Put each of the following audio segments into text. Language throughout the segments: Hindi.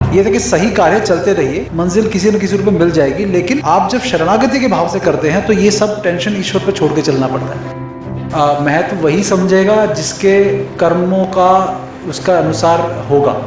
ये था कि सही कार्य चलते रहिए, मंजिल किसी न किसी रूप में मिल जाएगी। लेकिन आप जब शरणागति के भाव से करते हैं तो ये सब टेंशन ईश्वर पर छोड़ के चलना पड़ता है। महत्व वही समझेगा जिसके कर्मों का उसका अनुसार होगा।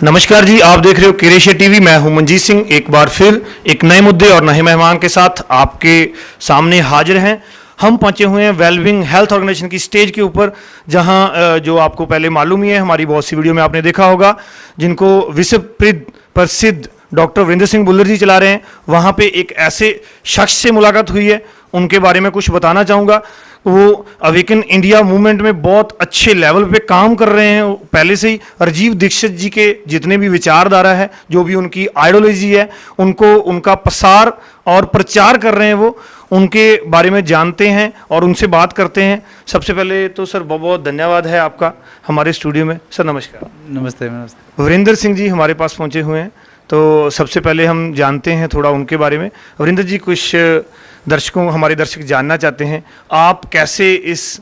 नमस्कार जी, आप देख रहे हो क्रेशिया टीवी। मैं हूं मंजीत सिंह। एक बार फिर एक नए मुद्दे और नए मेहमान के साथ आपके सामने हाजिर हैं। हम पहुंचे हुए हैं वेलबिंग हेल्थ ऑर्गेनाइजेशन की स्टेज के ऊपर, जहां जो आपको पहले मालूम ही है, हमारी बहुत सी वीडियो में आपने देखा होगा, जिनको विश्व प्रसिद्ध डॉक्टर वीरेंद्र सिंह भुल्लर जी चला रहे हैं। वहां पे एक ऐसे शख्स से मुलाकात हुई है, उनके बारे में कुछ बताना चाहूँगा। वो अवेकन इंडिया मूवमेंट में बहुत अच्छे लेवल पे काम कर रहे हैं पहले से ही। राजीव दीक्षित जी के जितने भी विचारधारा है, जो भी उनकी आइडियोलॉजी है, उनको उनका प्रसार और प्रचार कर रहे हैं। वो उनके बारे में जानते हैं और उनसे बात करते हैं। सबसे पहले तो सर बहुत बहुत धन्यवाद है आपका हमारे स्टूडियो में। सर नमस्कार। नमस्ते। नमस्ते। वीरेंद्र सिंह जी हमारे पास पहुँचे हुए हैं, तो सबसे पहले हम जानते हैं थोड़ा उनके बारे में। वीरेंद्र जी, कुछ हमारे दर्शक जानना चाहते हैं, आप कैसे इस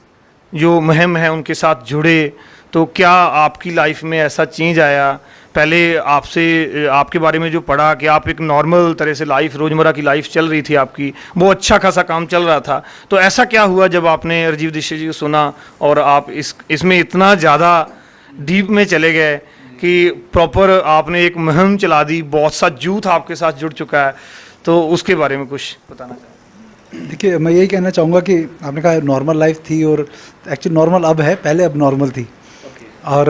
जो मुहिम है उनके साथ जुड़े, तो क्या आपकी लाइफ में ऐसा चेंज आया? पहले आपसे आपके बारे में जो पढ़ा कि आप एक नॉर्मल तरह से लाइफ, रोज़मर्रा की लाइफ चल रही थी आपकी, वो अच्छा खासा काम चल रहा था, तो ऐसा क्या हुआ जब आपने राजीव दीक्षित जी को सुना और आप इसमें इतना ज़्यादा डीप में चले गए कि प्रॉपर आपने एक मुहिम चला दी, बहुत सा यूथ आपके साथ जुड़ चुका है, तो उसके बारे में कुछ बताना चाहिए? देखिए, मैं यही कहना चाहूँगा कि आपने कहा नॉर्मल लाइफ थी, और एक्चुअली नॉर्मल अब है, पहले अब नॉर्मल थी। और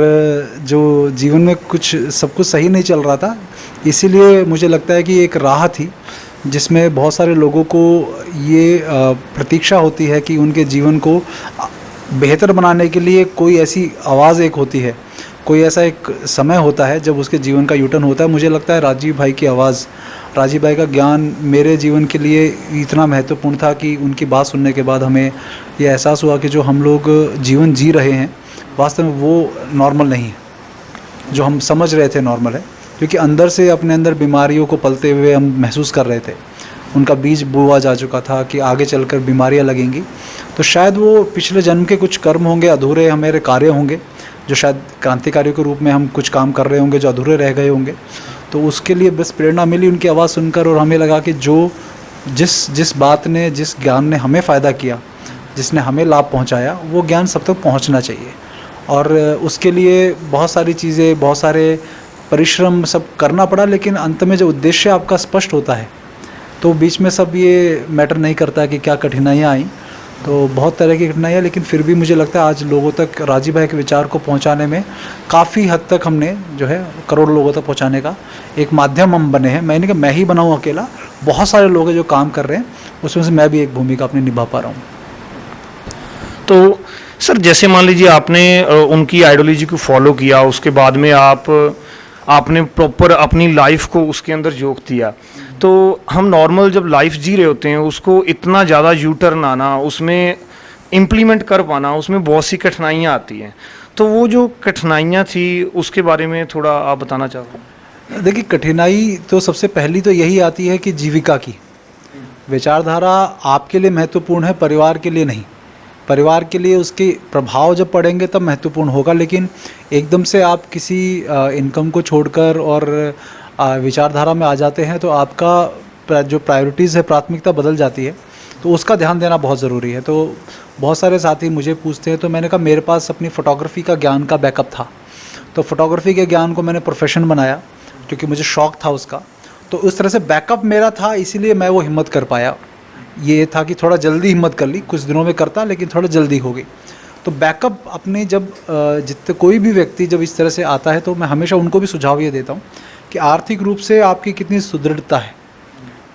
जो जीवन में सब कुछ सही नहीं चल रहा था, इसीलिए मुझे लगता है कि एक राह थी जिसमें बहुत सारे लोगों को ये प्रतीक्षा होती है कि उनके जीवन को बेहतर बनाने के लिए कोई ऐसी आवाज़ एक होती है, कोई ऐसा एक समय होता है जब उसके जीवन का यूटर्न होता है। मुझे लगता है राजीव भाई की आवाज़, राजीव भाई का ज्ञान मेरे जीवन के लिए इतना महत्वपूर्ण था कि उनकी बात सुनने के बाद हमें ये एहसास हुआ कि जो हम लोग जीवन जी रहे हैं वास्तव में वो नॉर्मल नहीं है, जो हम समझ रहे थे नॉर्मल है। क्योंकि अंदर से अपने अंदर बीमारियों को पलते हुए हम महसूस कर रहे थे, उनका बीज बोआ जा चुका था कि आगे चलकर बीमारियां लगेंगी। तो शायद वो पिछले जन्म के कुछ कर्म होंगे, अधूरे हमारे कार्य होंगे, जो शायद क्रांतिकारियों के रूप में हम कुछ काम कर रहे होंगे जो अधूरे रह गए होंगे। तो उसके लिए बस प्रेरणा मिली उनकी आवाज़ सुनकर, और हमें लगा कि जो जिस बात ने, जिस ज्ञान ने हमें फ़ायदा किया, जिसने हमें लाभ पहुंचाया, वो ज्ञान सब तक पहुंचना चाहिए। और उसके लिए बहुत सारी चीज़ें, बहुत सारे परिश्रम सब करना पड़ा, लेकिन अंत में जो उद्देश्य आपका स्पष्ट होता है तो बीच में सब ये मैटर नहीं करता कि क्या कठिनाइयाँ आई। तो बहुत तरह की कठिनाइयाँ, लेकिन फिर भी मुझे लगता है आज लोगों तक राजीव भाई के विचार को पहुंचाने में काफ़ी हद तक हमने जो है करोड़ लोगों तक पहुंचाने का एक माध्यम हम बने हैं। मैंने कहा मैं ही बनाऊँ अकेला, बहुत सारे लोग हैं जो काम कर रहे हैं, उसमें से मैं भी एक भूमिका अपनी निभा पा रहा हूँ। तो सर जैसे मान लीजिए आपने उनकी आइडियोलॉजी को फॉलो किया, उसके बाद में आपने प्रॉपर अपनी लाइफ को उसके अंदर जोक दिया, तो हम नॉर्मल जब लाइफ जी रहे होते हैं उसको इतना ज़्यादा यू टर्न आना, उसमें इम्प्लीमेंट कर पाना, उसमें बहुत सी कठिनाइयाँ आती हैं। तो वो जो कठिनाइयाँ थी उसके बारे में थोड़ा आप बताना चाहोगे? देखिए, कठिनाई तो सबसे पहली तो यही आती है कि जीविका की विचारधारा आपके लिए महत्वपूर्ण है, परिवार के लिए नहीं। परिवार के लिए उसके प्रभाव जब पड़ेंगे तब महत्वपूर्ण होगा, लेकिन एकदम से आप किसी इनकम को छोड़कर और विचारधारा में आ जाते हैं तो आपका जो प्रायोरिटीज़ है, प्राथमिकता बदल जाती है, तो उसका ध्यान देना बहुत ज़रूरी है। तो बहुत सारे साथी मुझे पूछते हैं, तो मैंने कहा मेरे पास अपनी फ़ोटोग्राफ़ी का ज्ञान का बैकअप था, तो फ़ोटोग्राफ़ी के ज्ञान को मैंने प्रोफेशन बनाया क्योंकि मुझे शौक़ था उसका। तो उस तरह से बैकअप मेरा था, इसीलिए मैं वो हिम्मत कर पाया। ये था कि थोड़ा जल्दी हिम्मत कर ली, कुछ दिनों में करता लेकिन थोड़ा जल्दी हो गई। तो बैकअप अपने जब जितने कोई भी व्यक्ति जब इस तरह से आता है, तो मैं हमेशा उनको भी सुझाव ये देता हूँ कि आर्थिक रूप से आपकी कितनी सुदृढ़ता है,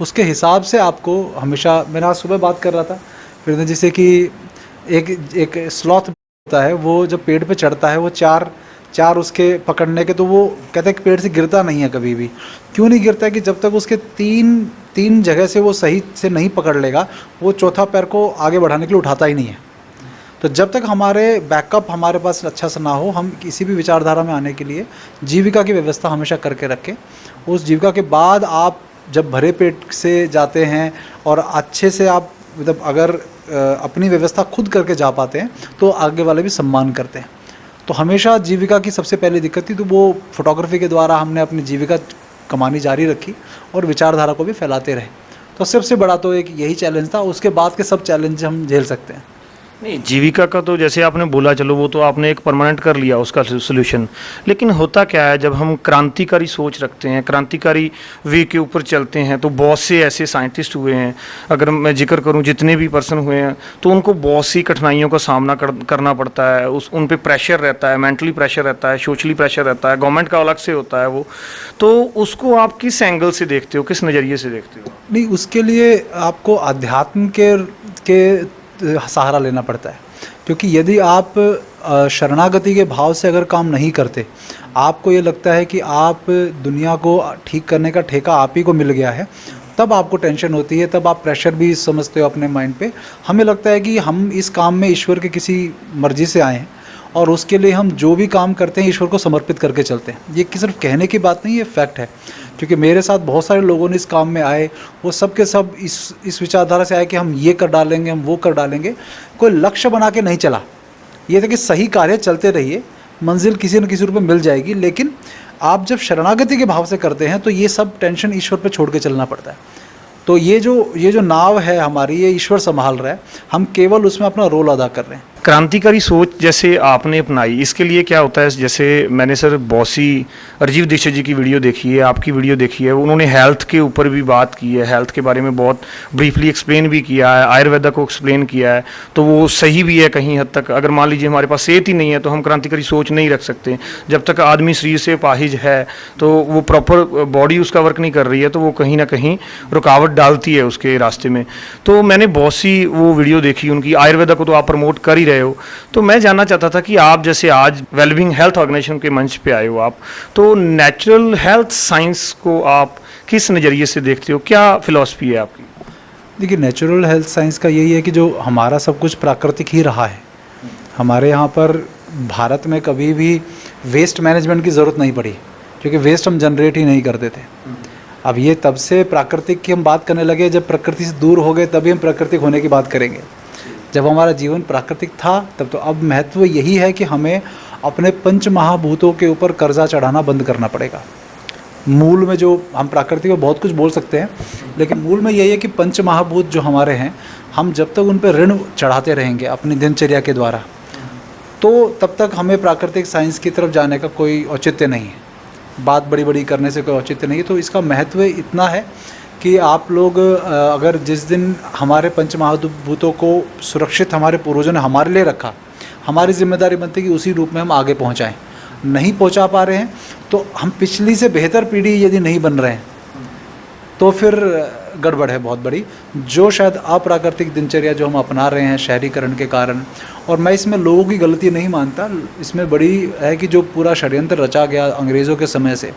उसके हिसाब से आपको हमेशा। मैंने आज सुबह बात कर रहा था फिर, जैसे कि एक स्लॉथ होता है, वो जब पेड़ पे चढ़ता है, वो चार उसके पकड़ने के, तो वो कहते हैं कि पेड़ से गिरता नहीं है कभी भी। क्यों नहीं गिरता है कि जब तक उसके तीन जगह से वो सही से नहीं पकड़ लेगा, वो चौथा पैर को आगे बढ़ाने के लिए उठाता ही नहीं है। तो जब तक हमारे बैकअप हमारे पास अच्छा सा ना हो, हम किसी भी विचारधारा में आने के लिए जीविका की व्यवस्था हमेशा करके रखें। उस जीविका के बाद आप जब भरे पेट से जाते हैं और अच्छे से आप मतलब अगर अपनी व्यवस्था खुद करके जा पाते हैं, तो आगे वाले भी सम्मान करते हैं। तो हमेशा जीविका की सबसे पहली दिक्कत थी, तो वो फोटोग्राफी के द्वारा हमने अपनी जीविका कमानी जारी रखी और विचारधारा को भी फैलाते रहे। तो सबसे बड़ा तो एक यही चैलेंज था, उसके बाद के सब चैलेंज हम झेल सकते हैं। नहीं, जीविका का तो जैसे आपने बोला, चलो वो तो आपने एक परमानेंट कर लिया उसका सोल्यूशन, लेकिन होता क्या है जब हम क्रांतिकारी सोच रखते हैं, क्रांतिकारी वे के ऊपर चलते हैं, तो बहुत से ऐसे साइंटिस्ट हुए हैं, अगर मैं जिक्र करूं जितने भी पर्सन हुए हैं, तो उनको बहुत सी कठिनाइयों का सामना करना पड़ता है, उन पे प्रेशर रहता है, मेंटली प्रेशर रहता है, सोशली प्रेशर रहता है, गवर्नमेंट का अलग से होता है वो। तो उसको आप किस एंगल से देखते हो, किस नज़रिए से देखते हो? नहीं, उसके लिए आपको अध्यात्म के सहारा लेना पड़ता है, क्योंकि यदि आप शरणागति के भाव से अगर काम नहीं करते, आपको ये लगता है कि आप दुनिया को ठीक करने का ठेका आप ही को मिल गया है, तब आपको टेंशन होती है, तब आप प्रेशर भी समझते हो अपने माइंड पे। हमें लगता है कि हम इस काम में ईश्वर के किसी मर्जी से आए हैं और उसके लिए हम जो भी काम करते हैं ईश्वर को समर्पित करके चलते हैं। ये सिर्फ कहने की बात नहीं, ये फैक्ट है, क्योंकि मेरे साथ बहुत सारे लोगों ने इस काम में आए, वो सब के सब इस विचारधारा से आए कि हम ये कर डालेंगे, हम वो कर डालेंगे। कोई लक्ष्य बना के नहीं चला, ये था कि सही कार्य चलते रहिए, मंजिल किसी न किसी रूप में मिल जाएगी। लेकिन आप जब शरणागति के भाव से करते हैं तो ये सब टेंशन ईश्वर पे छोड़ के चलना पड़ता है। तो ये जो नाव है हमारी, ये ईश्वर संभाल रहा है, हम केवल उसमें अपना रोल अदा कर रहे हैं। क्रांतिकारी सोच जैसे आपने अपनाई, इसके लिए क्या होता है, जैसे मैंने सर बॉसी राजीव दीक्षित जी की वीडियो देखी है, आपकी वीडियो देखी है, उन्होंने हेल्थ के ऊपर भी बात की है, हेल्थ के बारे में बहुत ब्रीफली एक्सप्लेन भी किया है, आयुर्वेदा को एक्सप्लेन किया है, तो वो सही भी है कहीं हद तक। अगर मान लीजिए हमारे पास सेहत ही नहीं है तो हम क्रांतिकारी सोच नहीं रख सकते। जब तक आदमी शरीर से पाहिज है तो वो प्रॉपर बॉडी उसका वर्क नहीं कर रही है, तो वो कहीं ना कहीं रुकावट डालती है उसके रास्ते में। तो मैंने बहुत सी वो वीडियो देखी उनकी, आयुर्वेदा को तो आप प्रमोट कर ही रहे हो, तो मैं जानना चाहता था कि आप जैसे आज वेलबींग हेल्थ ऑर्गेनाइजेशन के मंच पे आए हो आप, तो नेचुरल हेल्थ साइंस को आप किस नज़रिए से देखते हो, क्या फिलॉसफी है आपकी? देखिए, नेचुरल हेल्थ साइंस का यही है कि जो हमारा सब कुछ प्राकृतिक ही रहा है। हमारे यहाँ पर भारत में कभी भी वेस्ट मैनेजमेंट की ज़रूरत नहीं पड़ी, क्योंकि वेस्ट हम जनरेट ही नहीं करते थे। अब ये तब से प्राकृतिक की हम बात करने लगे, जब प्रकृति से दूर हो गए तभी हम प्राकृतिक होने की बात करेंगे। जब हमारा जीवन प्राकृतिक था तब तो अब महत्व यही है कि हमें अपने पंच महाभूतों के ऊपर कर्जा चढ़ाना बंद करना पड़ेगा। मूल में जो हम प्राकृतिक में बहुत कुछ बोल सकते हैं, लेकिन मूल में यही है कि पंच महाभूत जो हमारे हैं, हम जब तक उन पर ऋण चढ़ाते रहेंगे अपनी दिनचर्या के द्वारा, तो तब तक हमें प्राकृतिक साइंस की तरफ जाने का कोई औचित्य नहीं है। बात बड़ी बड़ी करने से कोई औचित्य नहीं है। तो इसका महत्व इतना है कि आप लोग अगर जिस दिन हमारे पंच महाभूतों को सुरक्षित हमारे पूर्वजों ने हमारे लिए रखा, हमारी जिम्मेदारी बनती है कि उसी रूप में हम आगे पहुंचाएं। नहीं पहुंचा पा रहे हैं तो हम पिछली से बेहतर पीढ़ी यदि नहीं बन रहे हैं तो फिर गड़बड़ है बहुत बड़ी। जो शायद अप्राकृतिक दिनचर्या जो हम अपना रहे हैं शहरीकरण के कारण, और मैं इसमें लोगों की गलती नहीं मानता, इसमें बड़ी है कि जो पूरा षड्यंत्र रचा गया अंग्रेज़ों के समय से,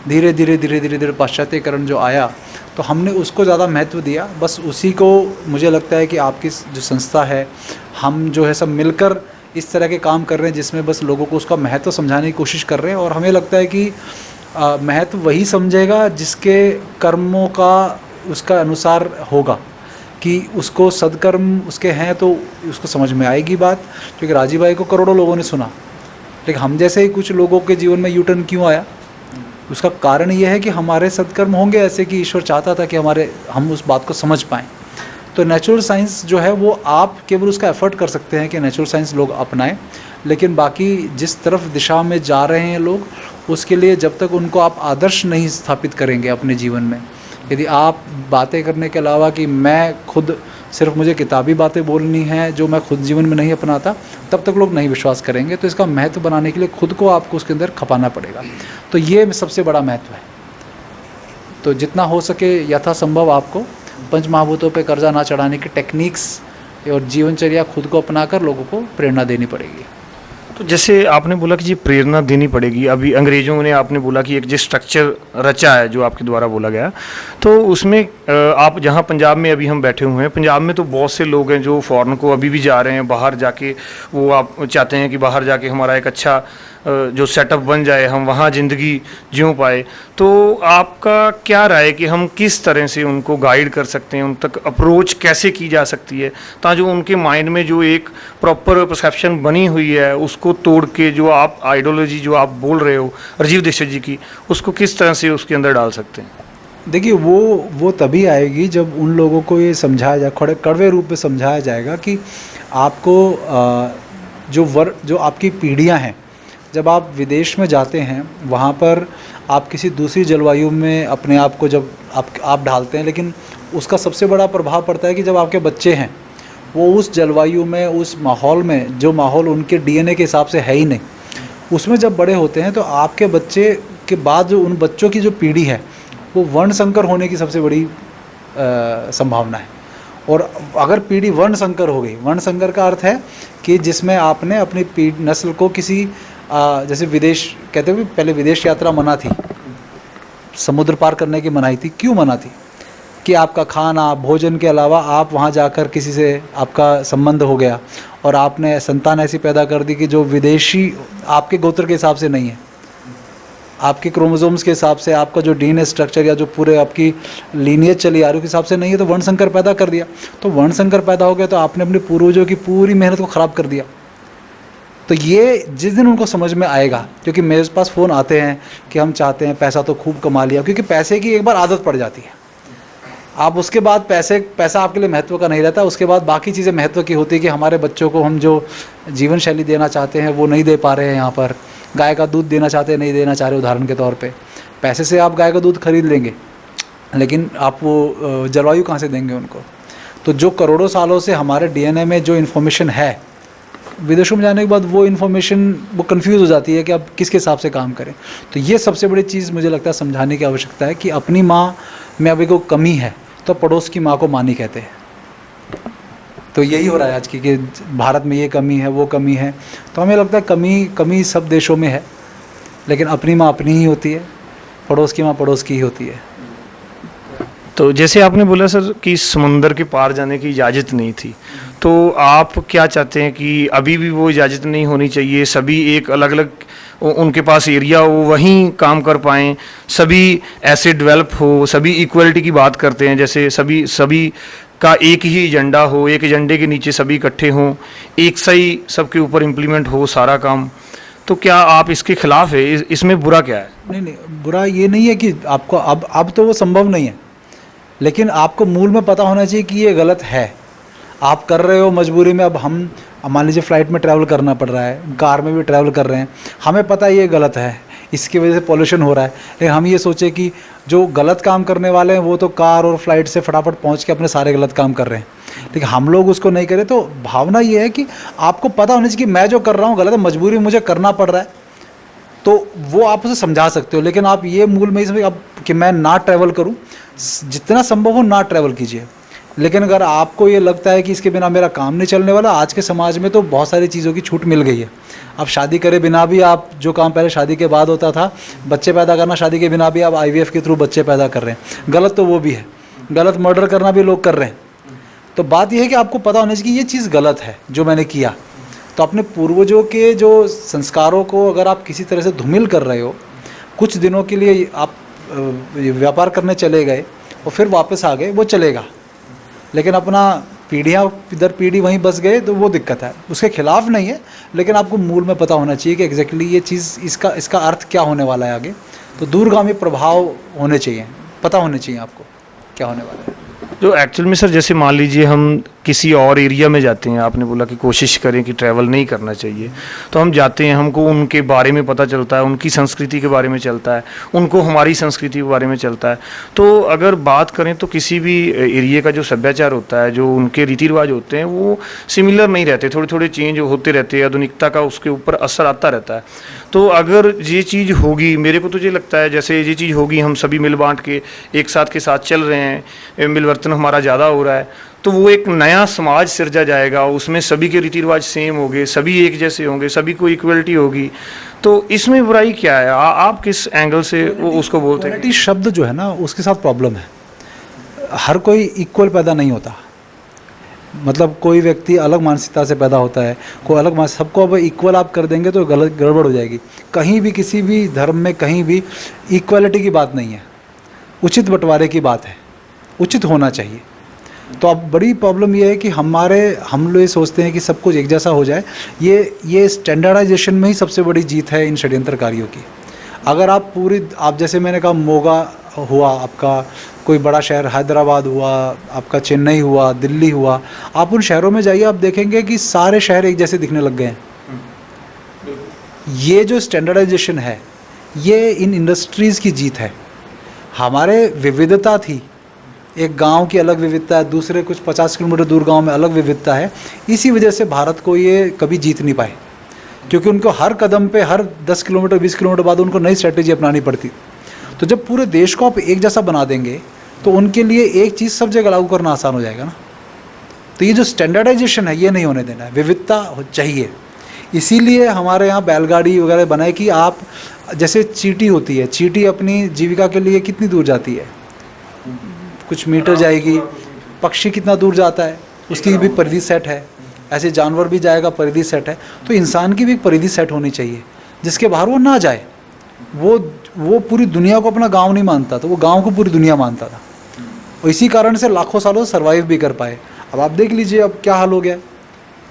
धीरे धीरे पाश्चात्यकरण जो आया तो हमने उसको ज़्यादा महत्व दिया। बस उसी को मुझे लगता है कि आपकी जो संस्था है, हम जो है सब मिलकर इस तरह के काम कर रहे हैं जिसमें बस लोगों को उसका महत्व समझाने की कोशिश कर रहे हैं। और हमें लगता है कि महत्व वही समझेगा जिसके कर्मों का उसका अनुसार होगा, कि उसको सदकर्म उसके हैं तो उसको समझ में आएगी बात। क्योंकि राजीव भाई को करोड़ों लोगों ने सुना, लेकिन हम जैसे ही कुछ लोगों के जीवन में यूटर्न क्यों आया, उसका कारण ये है कि हमारे सदकर्म होंगे ऐसे कि ईश्वर चाहता था कि हम उस बात को समझ पाएँ। तो नेचुरल साइंस जो है वो आप केवल उसका एफर्ट कर सकते हैं कि नेचुरल साइंस लोग अपनाएं, लेकिन बाकी जिस तरफ दिशा में जा रहे हैं लोग, उसके लिए जब तक उनको आप आदर्श नहीं स्थापित करेंगे अपने जीवन में, यदि आप बातें करने के अलावा कि मैं खुद सिर्फ मुझे किताबी बातें बोलनी है जो मैं खुद जीवन में नहीं अपनाता, तब तक लोग नहीं विश्वास करेंगे। तो इसका महत्व बनाने के लिए खुद को आपको उसके अंदर खपाना पड़ेगा। तो ये सबसे बड़ा महत्व है। तो जितना हो सके यथासंभव आपको पंच महाभूतों पे कर्जा ना चढ़ाने की टेक्निक्स और जीवनचर्या खुद को अपनाकर लोगों को प्रेरणा देनी पड़ेगी। तो जैसे आपने बोला कि ये प्रेरणा देनी पड़ेगी, अभी अंग्रेज़ों ने आपने बोला कि एक जो स्ट्रक्चर रचा है जो आपके द्वारा बोला गया, तो उसमें आप जहाँ पंजाब में अभी हम बैठे हुए हैं, पंजाब में तो बहुत से लोग हैं जो फ़ॉरेन को अभी भी जा रहे हैं, बाहर जाके वो आप चाहते हैं कि बाहर जाके हमारा एक अच्छा जो सेटअप बन जाए, हम वहाँ ज़िंदगी जियो पाए। तो आपका क्या राय है कि हम किस तरह से उनको गाइड कर सकते हैं, उन तक अप्रोच कैसे की जा सकती है, ताकि उनके माइंड में जो एक प्रॉपर परसेप्शन बनी हुई है उसको तोड़ के जो आप आइडियोलॉजी जो आप बोल रहे हो राजीव दीक्षित जी की, उसको किस तरह से उसके अंदर डाल सकते हैं? देखिए वो तभी आएगी जब उन लोगों को ये समझाया जाए, कड़वे रूप में समझाया जाएगा कि आपको जो आपकी पीढ़ियां हैं, जब आप विदेश में जाते हैं वहाँ पर आप किसी दूसरी जलवायु में अपने आप को जब आप ढालते हैं, लेकिन उसका सबसे बड़ा प्रभाव पड़ता है कि जब आपके बच्चे हैं वो उस जलवायु में, उस माहौल में, जो माहौल उनके डीएनए के हिसाब से है ही नहीं, उसमें जब बड़े होते हैं तो आपके बच्चे के बाद जो उन बच्चों की जो पीढ़ी है वो वर्ण संकर होने की सबसे बड़ी संभावना है। और अगर पीढ़ी वर्ण संकर हो गई, वर्ण संकर का अर्थ है कि जिसमें आपने अपनी नस्ल को किसी जैसे विदेश कहते हैं, पहले विदेश यात्रा मना थी, समुद्र पार करने की मनाही थी। क्यों मना थी? कि आपका खाना भोजन के अलावा आप वहाँ जाकर किसी से आपका संबंध हो गया और आपने संतान ऐसी पैदा कर दी कि जो विदेशी आपके गोत्र के हिसाब से नहीं है, आपके क्रोमोसोम्स के हिसाब से, आपका जो डीएनए स्ट्रक्चर या जो पूरे आपकी लीनियज चली आ रही है के हिसाब से नहीं है, तो वर्ण संकर पैदा कर दिया। तो वर्ण संकर पैदा हो गया तो आपने अपने पूर्वजों की पूरी मेहनत को ख़राब कर दिया। तो ये जिस दिन उनको समझ में आएगा, क्योंकि मेरे पास फ़ोन आते हैं कि हम चाहते हैं पैसा तो खूब कमा लिया, क्योंकि पैसे की एक बार आदत पड़ जाती है, आप उसके बाद पैसा आपके लिए महत्व का नहीं रहता, उसके बाद बाकी चीज़ें महत्व की होती है कि हमारे बच्चों को हम जो जीवन शैली देना चाहते हैं वो नहीं दे पा रहे हैं। यहाँ पर गाय का दूध देना चाहते हैं, नहीं देना चाह रहे, उदाहरण के तौर पे पैसे से आप गाय का दूध खरीद लेंगे, लेकिन आप वो जलवायु कहाँ से देंगे उनको? तो जो करोड़ों सालों से हमारे डीएनए में जो इन्फॉर्मेशन है, विदेशों में जाने के बाद वो इन्फॉर्मेशन वो कंफ्यूज हो जाती है कि आप किसके हिसाब से काम करें। तो ये सबसे बड़ी चीज़ मुझे लगता है समझाने की आवश्यकता है कि अपनी माँ में अभी कोई कमी है तो पड़ोस की माँ को माँ नहीं कहते हैं। तो यही हो रहा है आज की, कि भारत में ये कमी है, वो कमी है। तो हमें लगता है कमी सब देशों में है, लेकिन अपनी माँ अपनी ही होती है, पड़ोस की माँ पड़ोस की ही होती है। तो जैसे आपने बोला सर कि समुंदर के पार जाने की इजाज़त नहीं थी, तो आप क्या चाहते हैं कि अभी भी वो इजाज़त नहीं होनी चाहिए? सभी एक अलग अलग उनके पास एरिया हो, वहीं काम कर पाएँ, सभी ऐसे डेवलप हो, सभी इक्वलिटी की बात करते हैं, जैसे सभी का एक ही एजेंडा हो, एक एजेंडे के नीचे सभी इकट्ठे हों, एक सही सबके ऊपर इम्प्लीमेंट हो सारा काम। तो क्या आप इसके खिलाफ है? इसमें बुरा क्या है? नहीं, बुरा ये नहीं है कि आपको अब तो वो संभव नहीं है, लेकिन आपको मूल में पता होना चाहिए कि ये गलत है। आप कर रहे हो मजबूरी में, अब हम मान लीजिए फ़्लाइट में ट्रैवल करना पड़ रहा है, कार में भी ट्रैवल कर रहे हैं, हमें पता है ये गलत है, इसकी वजह से पॉल्यूशन हो रहा है, लेकिन हम ये सोचे कि जो गलत काम करने वाले हैं वो तो कार और फ्लाइट से फटाफट पहुंच के अपने सारे गलत काम कर रहे हैं, लेकिन हम लोग उसको नहीं करें। तो भावना ये है कि आपको पता होना चाहिए कि मैं जो कर रहा हूँ गलत है, मजबूरी मुझे करना पड़ रहा है, तो वो आप उसे समझा सकते हो। लेकिन आप ये मूल में इसमें अब कि मैं ना ट्रैवल करूँ, जितना संभव हो ना ट्रैवल कीजिए। लेकिन अगर आपको ये लगता है कि इसके बिना मेरा काम नहीं चलने वाला, आज के समाज में तो बहुत सारी चीज़ों की छूट मिल गई है। आप शादी करे बिना भी, आप जो काम पहले शादी के बाद होता था, बच्चे पैदा करना, शादी के बिना भी आप आईवीएफ के थ्रू बच्चे पैदा कर रहे हैं। गलत तो वो भी है, गलत मर्डर करना भी लोग कर रहे हैं। तो बात यह है कि आपको पता होना चाहिए कि ये चीज़ गलत है जो मैंने किया। तो अपने पूर्वजों के जो संस्कारों को अगर आप किसी तरह से धूमिल कर रहे हो, कुछ दिनों के लिए आप व्यापार करने चले गए और फिर वापस आ गए, वो चलेगा, लेकिन अपना पीढ़ियाँ दर पीढ़ी वहीं बस गए तो वो दिक्कत है। उसके खिलाफ नहीं है, लेकिन आपको मूल में पता होना चाहिए कि एग्जैक्टली ये चीज़ इसका अर्थ क्या होने वाला है आगे। तो दूरगामी प्रभाव होने चाहिए, पता होने चाहिए आपको क्या होने वाला है। जो एक्चुअल में सर, जैसे मान लीजिए हम किसी और एरिया में जाते हैं, आपने बोला कि कोशिश करें कि ट्रैवल नहीं करना चाहिए, तो हम जाते हैं, हमको उनके बारे में पता चलता है, उनकी संस्कृति के बारे में चलता है, उनको हमारी संस्कृति के बारे में चलता है। तो अगर बात करें तो किसी भी एरिया का जो सभ्याचार होता है, जो उनके रीति रिवाज होते हैं, वो सिमिलर नहीं रहते, थोड़े थोड़े चेंज होते रहते हैं, आधुनिकता का उसके ऊपर असर आता रहता है। तो अगर ये चीज़ होगी, मेरे को तो ये लगता है जैसे ये चीज़ होगी, हम सभी मिल बांट के एक साथ के साथ चल रहे हैं, मिलवर्तन हमारा ज़्यादा हो रहा है, तो वो एक नया समाज सिरजा जाएगा, उसमें सभी के रीति रिवाज सेम होंगे, सभी एक जैसे होंगे, सभी को इक्वलिटी होगी। तो इसमें बुराई क्या है? आप किस एंगल से वो उसको बोलते हैं? इक्वालिटी शब्द जो है ना, उसके साथ प्रॉब्लम है। हर कोई इक्वल पैदा नहीं होता, मतलब कोई व्यक्ति अलग मानसिकता से पैदा होता है, कोई अलग सबको अब इक्वल आप कर देंगे तो गलत गड़बड़ हो जाएगी। कहीं भी किसी भी धर्म में कहीं भी इक्वलिटी की बात नहीं है, उचित बंटवारे की बात है, उचित होना चाहिए। तो अब बड़ी प्रॉब्लम ये है कि हम लोग ये सोचते हैं कि सब कुछ एक जैसा हो जाए। ये स्टैंडर्डाइजेशन में ही सबसे बड़ी जीत है इन षड्यंत्रकारियों की। अगर आप जैसे मैंने कहा मोगा हुआ, आपका कोई बड़ा शहर हैदराबाद हुआ, आपका चेन्नई हुआ, दिल्ली हुआ, आप उन शहरों में जाइए, आप देखेंगे कि सारे शहर एक जैसे दिखने लग गए हैं। ये जो स्टैंडर्डाइजेशन है ये इन इंडस्ट्रीज़ की जीत है। हमारे विविधता थी, एक गांव की अलग विविधता है, दूसरे कुछ 50 किलोमीटर दूर गांव में अलग विविधता है। इसी वजह से भारत को ये कभी जीत नहीं पाए, क्योंकि उनको हर कदम पे हर 10 किलोमीटर 20 किलोमीटर बाद उनको नई स्ट्रेटेजी अपनानी पड़ती। तो जब पूरे देश को आप एक जैसा बना देंगे तो उनके लिए एक चीज़ सब जगह लागू करना आसान हो जाएगा ना। तो ये जो स्टैंडर्डाइजेशन है ये नहीं होने देना है, विविधता चाहिए। इसीलिए हमारे यहाँ बैलगाड़ी वगैरह बनाए कि आप जैसे चींटी होती है, चींटी अपनी जीविका के लिए कितनी दूर जाती है, कुछ मीटर जाएगी। पक्षी कितना दूर जाता है, उसकी भी परिधि सेट है। ऐसे जानवर भी जाएगा, परिधि सेट है। तो इंसान की भी एक परिधि सेट होनी चाहिए जिसके बाहर वो ना जाए। वो पूरी दुनिया को अपना गांव नहीं मानता था, वो गांव को पूरी दुनिया मानता था, और इसी कारण से लाखों सालों सर्वाइव भी कर पाए। अब आप देख लीजिए अब क्या हाल हो गया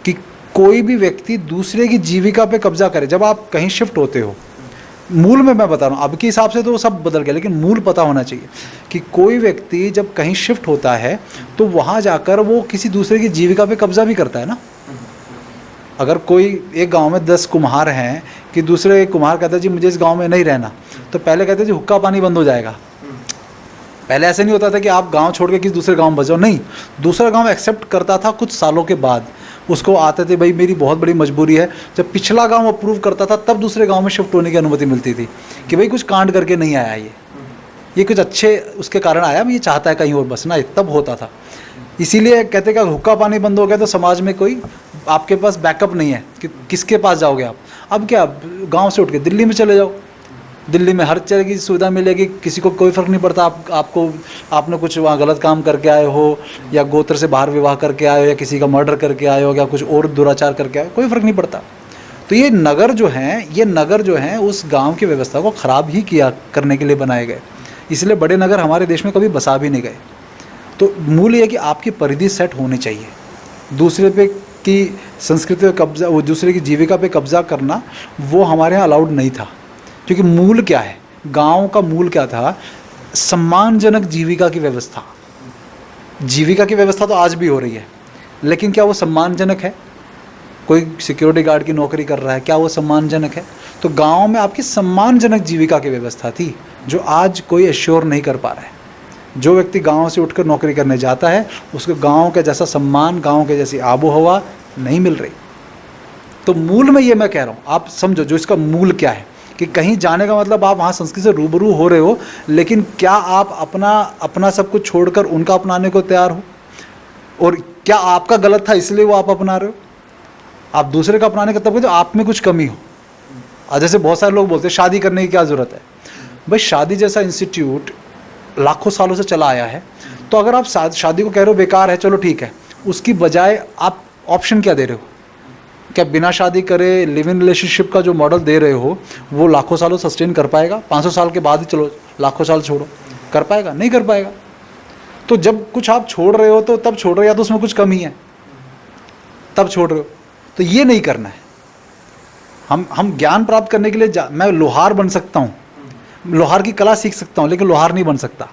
कि कोई भी व्यक्ति दूसरे की जीविका पे कब्जा करे। जब आप कहीं शिफ्ट होते हो, मूल में मैं बता रहा हूँ, अब के हिसाब से तो सब बदल गया, लेकिन मूल पता होना चाहिए कि कोई व्यक्ति जब कहीं शिफ्ट होता है तो वहाँ जाकर वो किसी दूसरे की जीविका पे कब्जा भी करता है ना। अगर कोई एक गांव में 10 कुम्हार हैं कि दूसरे एक कुम्हार कहता है जी मुझे इस गांव में नहीं रहना, तो पहले कहते जी हुक्का पानी बंद हो जाएगा। पहले ऐसे नहीं होता था कि आप गांव छोड़ के किसी दूसरे गांव में बच जाओ, नहीं, दूसरा गांव एक्सेप्ट करता था। कुछ सालों के बाद उसको आते थे, भाई मेरी बहुत बड़ी मजबूरी है। जब पिछला गांव अप्रूव करता था तब दूसरे गांव में शिफ्ट होने की अनुमति मिलती थी कि भाई कुछ कांड करके नहीं आया, ये कुछ अच्छे उसके कारण आया, ये चाहता है कहीं और बसना, तब होता था। इसीलिए कहते कि हुक्का पानी बंद हो गया तो समाज में कोई आपके पास बैकअप नहीं है कि किसके पास जाओगे आप। अब क्या, गांव से उठ के दिल्ली में चले जाओ, दिल्ली में हर तरह की सुविधा मिलेगी, किसी को कोई फ़र्क नहीं पड़ता आपने कुछ वहाँ गलत काम करके आए हो, या गोत्र से बाहर विवाह करके आए हो, या किसी का मर्डर करके आए हो, या कुछ और दुराचार करके आए हो, कोई फ़र्क नहीं पड़ता। तो ये नगर जो हैं उस गांव की व्यवस्था को ख़राब ही करने के लिए बनाए गए। इसलिए बड़े नगर हमारे देश में कभी बसा भी नहीं गए। तो मूल ये कि आपकी परिधि सेट होनी चाहिए। दूसरे पे की संस्कृति पे कब्जा, वो दूसरे की जीविका पे कब्जा करना, वो हमारे यहाँ अलाउड नहीं था। क्योंकि मूल क्या है, गांव का मूल क्या था, सम्मानजनक जीविका की व्यवस्था। जीविका की व्यवस्था तो आज भी हो रही है, लेकिन क्या वो सम्मानजनक है? कोई सिक्योरिटी गार्ड की नौकरी कर रहा है, क्या वो सम्मानजनक है? तो गांव में आपकी सम्मानजनक जीविका की व्यवस्था थी, जो आज कोई एश्योर नहीं कर पा रहा है। जो व्यक्ति गांव से उठकर नौकरी करने जाता है उसको गांव के जैसा सम्मान, गांव के जैसी आबो हवा नहीं मिल रही। तो मूल में ये मैं कह रहा हूँ, आप समझो जो इसका मूल क्या है, कि कहीं जाने का मतलब आप वहाँ संस्कृति से रूबरू हो रहे हो, लेकिन क्या आप अपना सब कुछ छोड़कर उनका अपनाने को तैयार हो? और क्या आपका गलत था इसलिए वो आप अपना रहे हो? आप दूसरे का अपनाने का तब कहते हो आप में कुछ कमी हो। और जैसे बहुत सारे लोग बोलते हैं शादी करने की क्या ज़रूरत है। भाई शादी जैसा इंस्टीट्यूट लाखों सालों से चला आया है, तो अगर आप शादी को कह रहे हो बेकार है, चलो ठीक है, उसकी बजाय आप ऑप्शन क्या दे रहे हो? क्या बिना शादी करे लिव इन रिलेशनशिप का जो मॉडल दे रहे हो वो लाखों सालों सस्टेन कर पाएगा? 500 साल के बाद ही चलो लाखों साल छोड़ो, कर पाएगा? नहीं कर पाएगा। तो जब कुछ आप छोड़ रहे हो तो तब छोड़ रहे हो, या तो उसमें कुछ कमी है तब छोड़ रहे हो। तो ये नहीं करना है। हम ज्ञान प्राप्त करने के लिए मैं लोहार बन सकता हूँ, लोहार की कला सीख सकता हूँ, लेकिन लोहार नहीं बन सकता।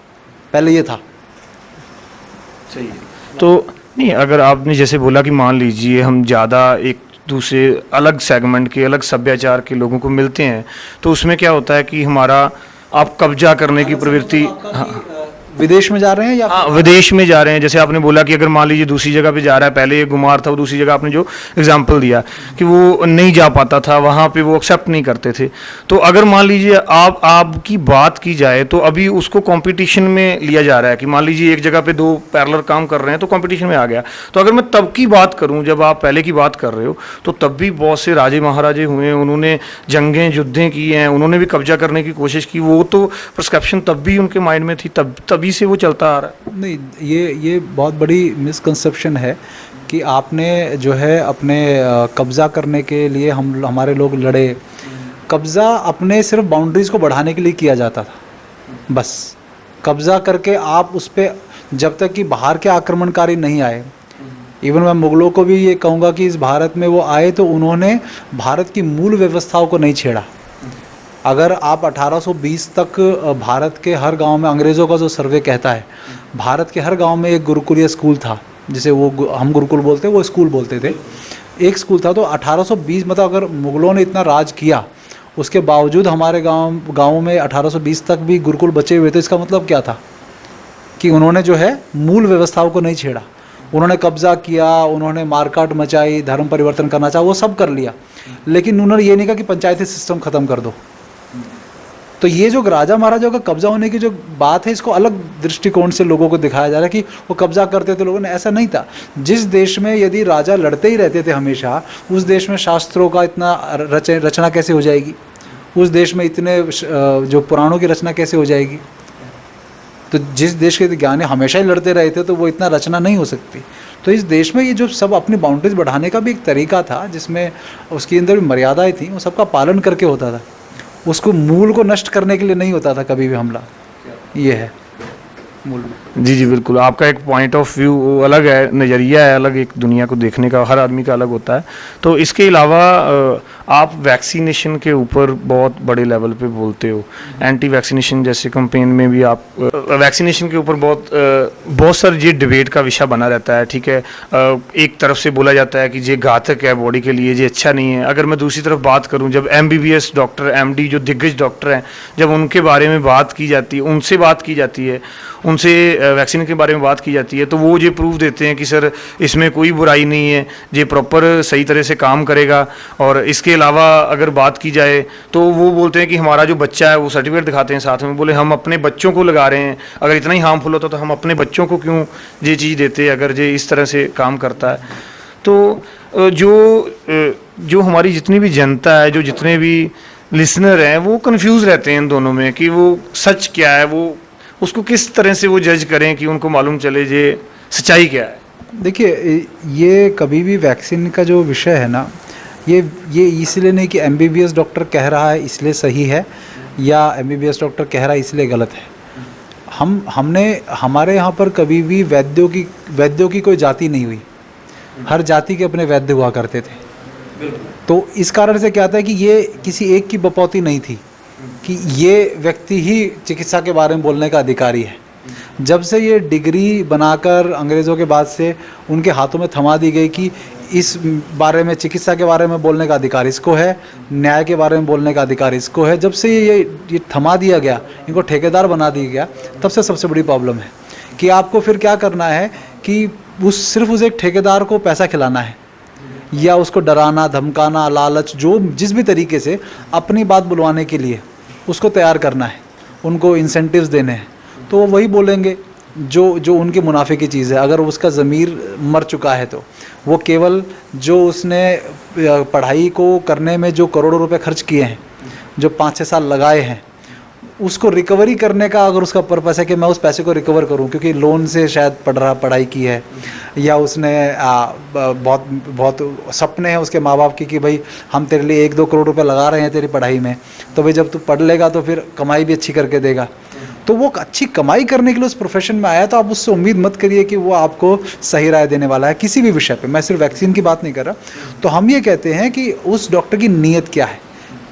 पहले ये था। सही है। तो नहीं, अगर आपने जैसे बोला कि मान लीजिए हम ज़्यादा एक दूसरे अलग सेगमेंट के, अलग सभ्याचार के लोगों को मिलते हैं, तो उसमें क्या होता है कि हमारा आप कब्जा करने की प्रवृत्ति, हाँ, विदेश में जा रहे हैं या हाँ विदेश में जा रहे हैं। जैसे आपने बोला कि अगर मान लीजिए दूसरी जगह पे जा रहा है, पहले ये गुमार था, वो दूसरी जगह आपने जो एग्जांपल दिया कि वो नहीं जा पाता था, वहाँ पे वो एक्सेप्ट नहीं करते थे। तो अगर मान लीजिए आपकी बात की जाए तो अभी उसको कंपटीशन में लिया जा रहा है कि मान लीजिए एक जगह पे दो पैरेलल काम कर रहे हैं तो कंपटीशन में आ गया। तो अगर मैं तब की बात करूँ, जब आप पहले की बात कर रहे हो, तो तब भी बहुत से राजे महाराजे हुए हैं, उन्होंने जंगें युद्धें की हैं, उन्होंने भी कब्जा करने की कोशिश की। वो तो परसेप्शन तब भी उनके माइंड में थी, तब तभी से वो चलता आ रहा है। नहीं, ये बहुत बड़ी मिसकंसेप्शन है कि आपने जो है अपने कब्ज़ा करने के लिए हमारे लोग लड़े। कब्ज़ा अपने सिर्फ बाउंड्रीज़ को बढ़ाने के लिए किया जाता था, बस। कब्ज़ा करके आप उस पर, जब तक कि बाहर के आक्रमणकारी नहीं आए, इवन मैं मुग़लों को भी ये कहूँगा कि इस भारत में वो आए तो उन्होंने भारत की मूल व्यवस्थाओं को नहीं छेड़ा। अगर आप 1820 तक भारत के हर गांव में, अंग्रेज़ों का जो सर्वे कहता है, भारत के हर गांव में एक गुरुकुल या स्कूल था, जिसे वो हम गुरुकुल बोलते, वो स्कूल बोलते थे। एक स्कूल था। तो 1820, मतलब अगर मुग़लों ने इतना राज किया, उसके बावजूद हमारे गाँव में 1820 तक भी गुरुकुल बचे हुए थे। इसका मतलब क्या था कि उन्होंने जो है मूल व्यवस्थाओं को नहीं छेड़ा। उन्होंने कब्ज़ा किया, उन्होंने मारकाट मचाई, धर्म परिवर्तन करना चाहा, वो सब कर लिया, लेकिन उन्होंने ये नहीं कहा कि पंचायती सिस्टम ख़त्म कर दो। तो ये जो राजा महाराजाओं का कब्ज़ा होने की जो बात है, इसको अलग दृष्टिकोण से लोगों को दिखाया जा रहा है कि वो कब्ज़ा करते थे लोगों ने। ऐसा नहीं था। जिस देश में यदि राजा लड़ते ही रहते थे हमेशा, उस देश में शास्त्रों का इतना रचना कैसे हो जाएगी? उस देश में इतने जो पुराणों की रचना कैसे हो जाएगी? तो जिस देश के ज्ञानी हमेशा ही लड़ते रहे थे, तो वो इतना रचना नहीं हो सकती। तो इस देश में ये जो सब अपनी बाउंड्रीज बढ़ाने का भी एक तरीका था, जिसमें उसके अंदर भी मर्यादाएं थी, वो सबका पालन करके होता था। उसको मूल को नष्ट करने के लिए नहीं होता था कभी भी हमला। ये है मूल में। जी जी बिल्कुल, आपका एक पॉइंट ऑफ व्यू अलग है, नज़रिया है अलग, एक दुनिया को देखने का हर आदमी का अलग होता है। तो इसके अलावा आप वैक्सीनेशन के ऊपर बहुत बड़े लेवल पे बोलते हो, एंटी वैक्सीनेशन जैसे कैंपेन में भी आप वैक्सीनेशन के ऊपर बहुत सारी ये डिबेट का विषय बना रहता है। ठीक है, एक तरफ से बोला जाता है कि ये घातक है बॉडी के लिए, ये अच्छा नहीं है। अगर मैं दूसरी तरफ बात करूँ, जब MBBS डॉक्टर, MD जो दिग्गज डॉक्टर हैं, जब उनके बारे में बात की जाती है, उनसे बात की जाती है, उनसे वैक्सीन के बारे में बात की जाती है, तो वो ये प्रूव देते हैं कि सर इसमें कोई बुराई नहीं है, ये प्रॉपर सही तरह से काम करेगा। और इसके अलावा अगर बात की जाए तो वो बोलते हैं कि हमारा जो बच्चा है, वो सर्टिफिकेट दिखाते हैं साथ में, बोले हम अपने बच्चों को लगा रहे हैं, अगर इतना ही हार्मफुल होता तो हम अपने बच्चों को क्यों ये चीज़ देते, अगर ये इस तरह से काम करता है। तो जो हमारी जितनी भी जनता है, जो जितने भी लिसनर हैं, वो कंफ्यूज रहते हैं इन दोनों में कि वो सच क्या है, वो उसको किस तरह से वो जज करें कि उनको मालूम चले जे सच्चाई क्या है। देखिए, ये कभी भी वैक्सीन का जो विषय है ना, ये इसलिए नहीं कि MBBS डॉक्टर कह रहा है इसलिए सही है, या MBBS डॉक्टर कह रहा है इसलिए गलत है। हमने हमारे यहाँ पर कभी भी वैद्यों की कोई जाति नहीं हुई। हर जाति के अपने वैद्य हुआ करते थे। तो इस कारण से क्या था कि ये किसी एक की बपौती नहीं थी कि ये व्यक्ति ही चिकित्सा के बारे में बोलने का अधिकारी है। जब से ये डिग्री बनाकर अंग्रेज़ों के बाद से उनके हाथों में थमा दी गई कि इस बारे में, चिकित्सा के बारे में बोलने का अधिकार इसको है, न्याय के बारे में बोलने का अधिकार इसको है, जब से ये थमा दिया गया, इनको ठेकेदार बना दिया गया, तब से सबसे बड़ी प्रॉब्लम है कि आपको फिर क्या करना है कि सिर्फ उस एक ठेकेदार को पैसा खिलाना है, या उसको डराना, धमकाना, लालच, जो जिस भी तरीके से अपनी बात बुलवाने के लिए उसको तैयार करना है, उनको इंसेंटिव्स देने हैं, तो वो वही बोलेंगे जो उनके मुनाफे की चीज़ है। अगर उसका ज़मीर मर चुका है तो वो केवल जो उसने पढ़ाई को करने में जो करोड़ों रुपए खर्च किए हैं, जो 5-6 साल लगाए हैं, उसको रिकवरी करने का अगर उसका पर्पस है कि मैं उस पैसे को रिकवर करूं, क्योंकि लोन से शायद पढ़ाई की है, या उसने बहुत सपने हैं उसके माँ बाप की कि भाई हम तेरे लिए 1-2 करोड़ रुपए लगा रहे हैं तेरी पढ़ाई में, तो भाई जब तू पढ़ लेगा तो फिर कमाई भी अच्छी करके देगा। तो वो अच्छी कमाई करने के लिए उस प्रोफेशन में आया, तो आप उससे उम्मीद मत करिए कि वो आपको सही राय देने वाला है किसी भी विषय पे। मैं सिर्फ वैक्सीन की बात नहीं कर रहा। तो हम ये कहते हैं कि उस डॉक्टर की नीयत क्या है,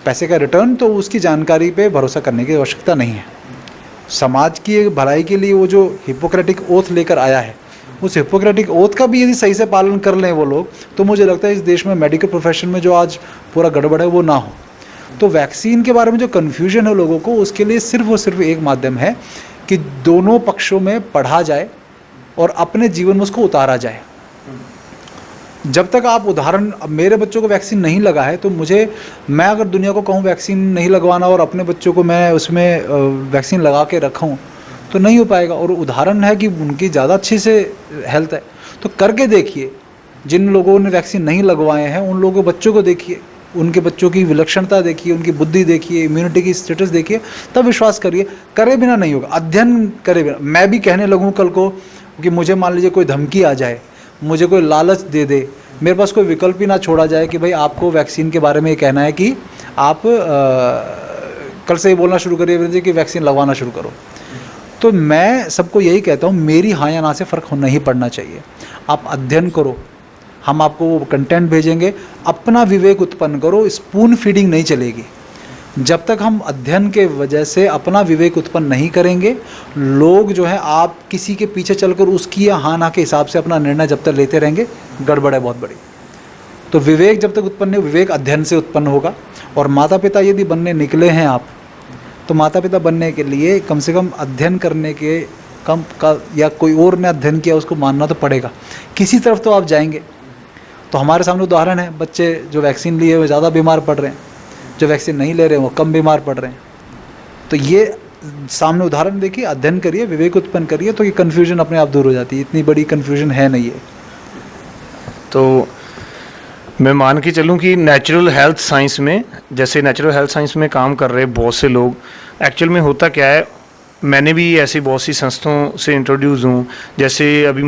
पैसे का रिटर्न, तो उसकी जानकारी पे भरोसा करने की आवश्यकता नहीं है। समाज की भलाई के लिए वो जो हिपोक्रेटिक ओथ लेकर आया है, उस हिपोक्रेटिक ओथ का भी यदि सही से पालन कर लें वो लोग, तो मुझे लगता है इस देश में मेडिकल प्रोफेशन में जो आज पूरा गड़बड़ है वो ना हो। तो वैक्सीन के बारे में जो कन्फ्यूजन है लोगों को, उसके लिए सिर्फ और सिर्फ एक माध्यम है कि दोनों पक्षों में पढ़ा जाए और अपने जीवन में उसको उतारा जाए। जब तक आप उदाहरण, मेरे बच्चों को वैक्सीन नहीं लगा है, तो मैं अगर दुनिया को कहूँ वैक्सीन नहीं लगवाना और अपने बच्चों को मैं उसमें वैक्सीन लगा के रखूँ, तो नहीं हो पाएगा। और उदाहरण है कि उनकी ज़्यादा अच्छी से हेल्थ है, तो करके देखिए। जिन लोगों ने वैक्सीन नहीं लगवाए हैं उन लोगों के बच्चों को देखिए उनके बच्चों की विलक्षणता देखिए, उनकी बुद्धि देखिए, इम्यूनिटी की स्टेटस देखिए, तब विश्वास करिए। करे बिना नहीं होगा, अध्ययन करे बिना। मैं भी कहने लगूँ कल को कि मुझे मान लीजिए कोई धमकी आ जाए, मुझे कोई लालच दे दे, मेरे पास कोई विकल्प ही ना छोड़ा जाए कि भाई आपको वैक्सीन के बारे में ये कहना है कि आप कल से ही बोलना शुरू करिए कि वैक्सीन लगवाना शुरू करो। तो मैं सबको यही कहता हूँ, मेरी हाँ या ना से फ़र्क नहीं पड़ना चाहिए। आप अध्ययन करो, हम आपको वो कंटेंट भेजेंगे, अपना विवेक उत्पन्न करो। स्पून फीडिंग नहीं चलेगी। जब तक हम अध्ययन के वजह से अपना विवेक उत्पन्न नहीं करेंगे, लोग जो है आप किसी के पीछे चलकर उसकी या हाँ ना के हिसाब से अपना निर्णय जब तक लेते रहेंगे, गड़बड़ है बहुत बड़ी। तो विवेक जब तक उत्पन्न नहीं, विवेक अध्ययन से उत्पन्न होगा। और माता पिता यदि बनने निकले हैं आप, तो माता पिता बनने के लिए कम से कम अध्ययन करने के कम का, या कोई और ने अध्ययन किया उसको मानना तो पड़ेगा, किसी तरफ तो आप जाएंगे। तो हमारे सामने उदाहरण है, बच्चे जो वैक्सीन लिए वो ज़्यादा बीमार पड़ रहे हैं, जो वैक्सीन नहीं ले रहे हैं वो कम बीमार पड़ रहे हैं। तो ये सामने उदाहरण देखिए, अध्ययन करिए, विवेक उत्पन्न करिए, तो ये कन्फ्यूजन अपने आप दूर हो जाती है। इतनी बड़ी कन्फ्यूजन है नहीं है। तो मैं मान के चलूँ कि नेचुरल हेल्थ साइंस में, जैसे नेचुरल हेल्थ साइंस में काम कर रहे बहुत से लोग, एक्चुअल में होता क्या है, मैंने भी ऐसी बहुत सी संस्थाओं से इंट्रोड्यूस हूँ। जैसे अभी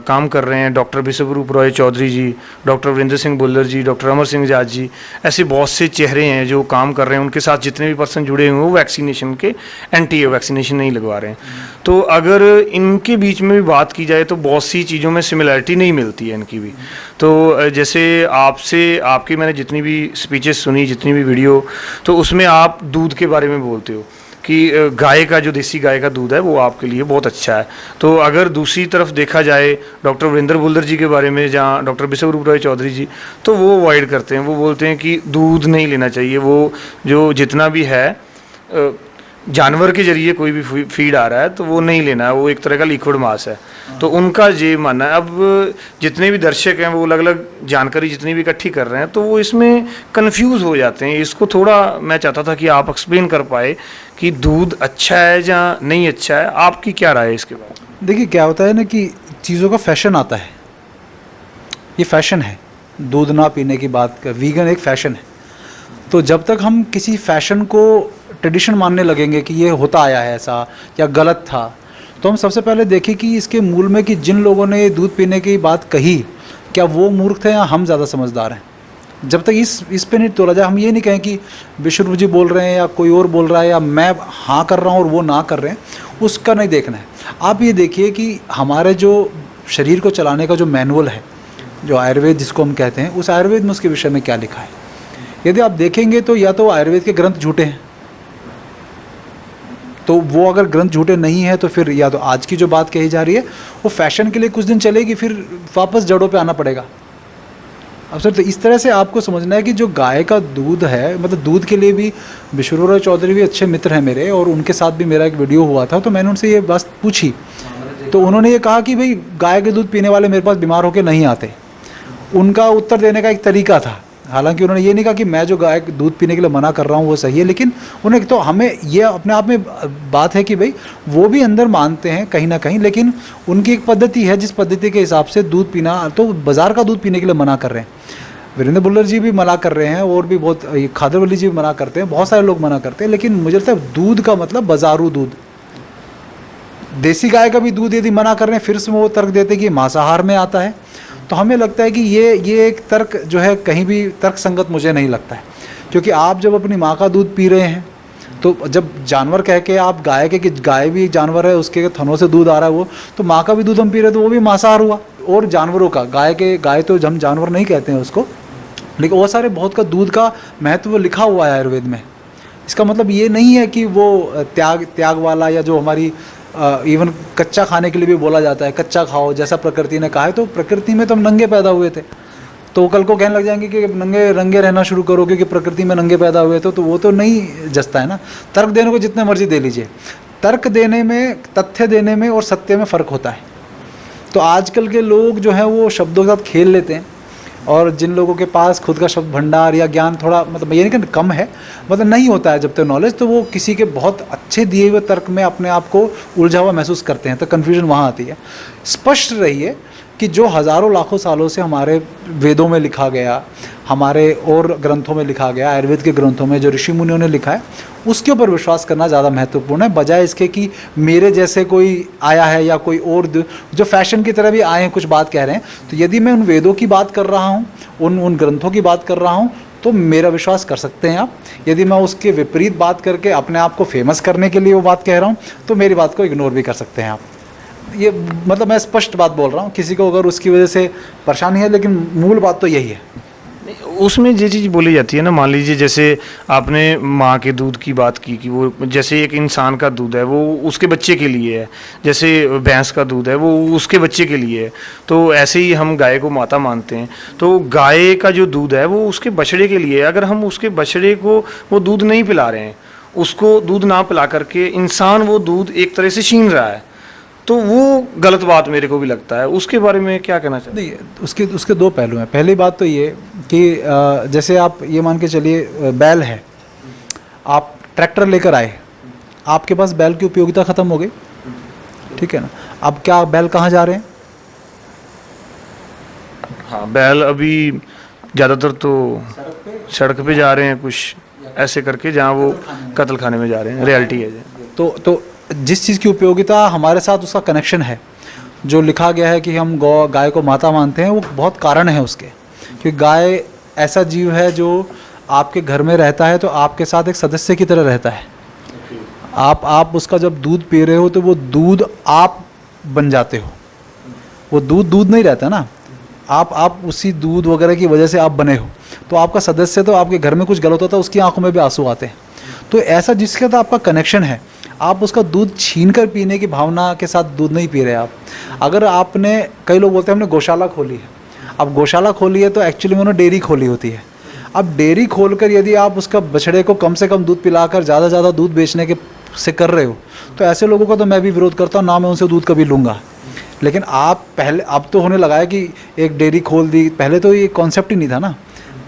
काम कर रहे हैं डॉक्टर विश्वरूप रॉय चौधरी जी, डॉक्टर वीरेंद्र सिंह बुल्लर जी, डॉक्टर अमर सिंह जाट जी, ऐसे बहुत से चेहरे हैं जो काम कर रहे हैं। उनके साथ जितने भी पर्सन जुड़े हुए हैं वो वैक्सीनेशन के एंटी है, वैक्सीनेशन नहीं लगवा रहे हैं। तो अगर इनके बीच में भी बात की जाए तो बहुत सी चीज़ों में सिमिलरिटी नहीं मिलती है इनकी भी। तो जैसे आपकी मैंने जितनी भी स्पीचेस सुनी, जितनी भी वीडियो, तो उसमें आप दूध के बारे में बोलते हो कि गाय का, जो देसी गाय का दूध है वो आपके लिए बहुत अच्छा है। तो अगर दूसरी तरफ देखा जाए डॉक्टर वीरेंद्र बुल्लर जी के बारे में, जहाँ डॉक्टर विश्वरूप रॉय चौधरी जी, तो वो अवॉइड करते हैं। वो बोलते हैं कि दूध नहीं लेना चाहिए, वो जो जितना भी है जानवर के जरिए कोई भी फीड आ रहा है तो वो नहीं लेना है, वो एक तरह का लिक्विड मास है। तो उनका ये मानना है। अब जितने भी दर्शक हैं वो अलग अलग जानकारी जितनी भी इकट्ठी कर रहे हैं, तो वो इसमें कंफ्यूज हो जाते हैं। इसको थोड़ा मैं चाहता था कि आप एक्सप्लेन कर पाए कि दूध अच्छा है या नहीं अच्छा है, आपकी क्या राय है इसके बारे में? देखिए क्या होता है ना कि चीज़ों का फैशन आता है, ये फैशन है। दूध ना पीने की बात कर, वीगन एक फैशन है। तो जब तक हम किसी फैशन को ट्रेडिशन मानने लगेंगे कि ये होता आया है ऐसा या गलत था, तो हम सबसे पहले देखें कि इसके मूल में कि जिन लोगों ने दूध पीने की बात कही, क्या वो मूर्ख थे या हम ज़्यादा समझदार हैं। जब तक इस पे नहीं तोला जाए, हम ये नहीं कहें कि विश्वरूप जी बोल रहे हैं या कोई और बोल रहा है या मैं हाँ कर रहा हूँ और वो ना कर रहे हैं, उसका नहीं देखना है। आप ये देखिए कि हमारे जो शरीर को चलाने का जो मैनुअल है, जो आयुर्वेद जिसको हम कहते हैं, उस आयुर्वेद में उसके विषय में क्या लिखा है। यदि आप देखेंगे तो या तो आयुर्वेद के ग्रंथ झूठे हैं, तो वो अगर ग्रंथ झूठे नहीं है तो फिर या तो आज की जो बात कही जा रही है वो फैशन के लिए कुछ दिन चलेगी, फिर वापस जड़ों पे आना पड़ेगा। अब सर तो इस तरह से आपको समझना है कि जो गाय का दूध है, मतलब दूध के लिए भी विश्वरूप रॉय चौधरी भी अच्छे मित्र हैं मेरे, और उनके साथ भी मेरा एक वीडियो हुआ था, तो मैंने उनसे ये बात पूछी, तो उन्होंने ये कहा कि भाई गाय के दूध पीने वाले मेरे पास बीमार होकर नहीं आते। उनका उत्तर देने का एक तरीका था, हालांकि उन्होंने ये नहीं कहा कि मैं जो गाय दूध पीने के लिए मना कर रहा हूँ वो सही है, लेकिन उन्हें तो हमें ये अपने आप में बात है कि भाई वो भी अंदर मानते हैं कहीं ना कहीं, लेकिन उनकी एक पद्धति है जिस पद्धति के हिसाब से दूध पीना, तो बाज़ार का दूध पीने के लिए मना कर रहे हैं। वीरेंद्र बुल्लर जी भी मना कर रहे हैं और भी बहुत, खादरवली जी भी मना करते हैं, बहुत सारे लोग मना करते हैं, लेकिन मुझे लगता है दूध का मतलब बाजारू दूध, देसी गाय का भी दूध यदि मना कर रहे हैं, फिर से वो तर्क देते हैं कि मांसाहार में आता है। तो हमें लगता है कि ये एक तर्क जो है कहीं भी तर्क संगत मुझे नहीं लगता है, क्योंकि आप जब अपनी माँ का दूध पी रहे हैं, तो जब जानवर कह के आप गाय के, कि गाय भी एक जानवर है, उसके थनों से दूध आ रहा है वो, तो माँ का भी दूध हम पी रहे हैं, तो वो भी मांसाहार हुआ। और जानवरों का, गाय तो हम जानवर नहीं कहते हैं उसको, लेकिन वो सारे बहुत का दूध का महत्व लिखा हुआ है आयुर्वेद में। इसका मतलब ये नहीं है कि वो त्याग वाला, या जो हमारी इवन कच्चा खाने के लिए भी बोला जाता है, कच्चा खाओ जैसा प्रकृति ने कहा है। तो प्रकृति में तो हम नंगे पैदा हुए थे, तो कल को कहने लग जाएंगे कि नंगे रहना शुरू करो क्योंकि प्रकृति में नंगे पैदा हुए थे, तो वो तो नहीं जचता है ना। तर्क देने को जितने मर्जी दे लीजिए, तर्क देने में, तथ्य देने में और सत्य में फ़र्क होता है। तो आजकल के लोग जो हैं वो शब्दों के साथ खेल लेते हैं, और जिन लोगों के पास खुद का शब्द भंडार या ज्ञान थोड़ा, मतलब ये नहीं कि कम है, मतलब नहीं होता है जब तक नॉलेज, तो वो किसी के बहुत अच्छे दिए हुए तर्क में अपने आप को उलझा हुआ महसूस करते हैं, तो कन्फ्यूजन वहाँ आती है। स्पष्ट रहिए कि जो हज़ारों लाखों सालों से हमारे वेदों में लिखा गया, हमारे और ग्रंथों में लिखा गया, आयुर्वेद के ग्रंथों में जो ऋषि मुनियों ने लिखा है, उसके ऊपर विश्वास करना ज़्यादा महत्वपूर्ण है, बजाय इसके कि मेरे जैसे कोई आया है या कोई और जो फैशन की तरह भी आए हैं कुछ बात कह रहे हैं। तो यदि मैं उन वेदों की बात कर रहा हूँ, उन ग्रंथों की बात कर रहा हूँ, तो मेरा विश्वास कर सकते हैं आप। यदि मैं उसके विपरीत बात करके अपने आप को फेमस करने के लिए वो बात कह रहा हूँ, तो मेरी बात को इग्नोर भी कर सकते हैं आप। ये मतलब मैं स्पष्ट बात बोल रहा हूँ, किसी को अगर उसकी वजह से परेशानी है, लेकिन मूल बात तो यही है। उसमें ये चीज़ बोली जाती है ना, मान लीजिए जैसे आपने माँ के दूध की बात की कि वो जैसे एक इंसान का दूध है वो उसके बच्चे के लिए है, जैसे भैंस का दूध है वो उसके बच्चे के लिए है, तो ऐसे ही हम गाय को माता मानते हैं। तो गाय का जो दूध है वो उसके बछड़े के लिए है। अगर हम उसके बछड़े को वो दूध नहीं पिला रहे हैं, उसको दूध ना पिला करके इंसान वो दूध एक तरह से छीन रहा है, तो वो गलत बात मेरे को भी लगता है। उसके बारे में क्या कहना चाहते हैं? नहीं, उसके दो पहलू हैं। पहली बात तो ये कि जैसे आप ये मान के चलिए बैल है, आप ट्रैक्टर लेकर आए, आपके पास बैल की उपयोगिता ख़त्म हो गई, ठीक है ना। अब क्या बैल कहाँ जा रहे हैं? हाँ, बैल अभी ज़्यादातर तो सड़क पे जा रहे हैं, कुछ ऐसे करके जहाँ वो कत्ल खाने में जा रहे हैं, रियलिटी है। तो जिस चीज़ की उपयोगिता हमारे साथ उसका कनेक्शन है, जो लिखा गया है कि हम गाय को माता मानते हैं, वो बहुत कारण है उसके। क्योंकि गाय ऐसा जीव है जो आपके घर में रहता है, तो आपके साथ एक सदस्य की तरह रहता है। आप उसका जब दूध पी रहे हो तो वो दूध आप बन जाते हो, वो दूध नहीं रहता ना, आप उसी दूध वगैरह की वजह से आप बने हो। तो आपका सदस्य, तो आपके घर में कुछ गलत होता है उसकी आंखों में भी आंसू आते हैं। तो ऐसा जिसके साथ आपका कनेक्शन है, आप उसका दूध छीन कर पीने की भावना के साथ दूध नहीं पी रहे आप। अगर आपने, कई लोग बोलते हैं हमने गौशाला खोली है, अब गौशाला खोली है तो एक्चुअली में उन्होंने डेयरी खोली होती है। अब डेयरी खोलकर यदि आप उसका बछड़े को कम से कम दूध पिलाकर ज़्यादा दूध बेचने के से कर रहे हो, तो ऐसे लोगों का तो मैं भी विरोध करता हूँ, ना मैं उनसे दूध कभी लूँगा। लेकिन आप पहले, अब तो होने लगा है कि एक डेयरी खोल दी, पहले तो ये कॉन्सेप्ट ही नहीं था ना।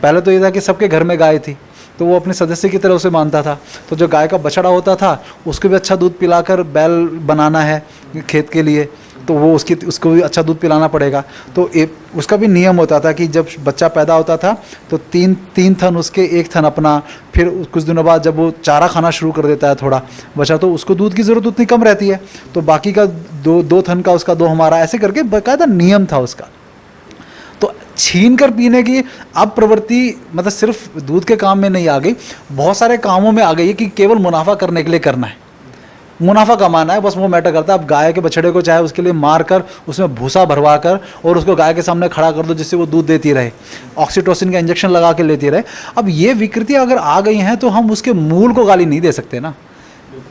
पहले तो ये था कि सबके घर में गाय थी, तो वो अपने सदस्य की तरह उसे मानता था। तो जो गाय का बछड़ा होता था उसको भी अच्छा दूध पिलाकर बैल बनाना है खेत के लिए, तो वो उसको भी अच्छा दूध पिलाना पड़ेगा। तो उसका भी नियम होता था कि जब बच्चा पैदा होता था तो तीन थन उसके, एक थन अपना, फिर कुछ दिनों बाद जब वो चारा खाना शुरू कर देता है थोड़ा बच्चा, तो उसको दूध की ज़रूरत उतनी कम रहती है, तो बाकी का दो थन का उसका, दो हमारा, ऐसे करके बाकायदा नियम था उसका। तो छीन कर पीने की अब प्रवृत्ति मतलब सिर्फ दूध के काम में नहीं आ गई, बहुत सारे कामों में आ गई है कि केवल मुनाफा करने के लिए करना है, मुनाफा कमाना है, बस वो मैटर करता है। अब गाय के बछड़े को चाहे उसके लिए मार कर उसमें भूसा भरवा कर और उसको गाय के सामने खड़ा कर दो जिससे वो दूध देती रहे, ऑक्सीटोसिन का इंजेक्शन लगा के लेती रहे। अब ये विकृतियाँ अगर आ गई हैं तो हम उसके मूल को गाली नहीं दे सकते ना,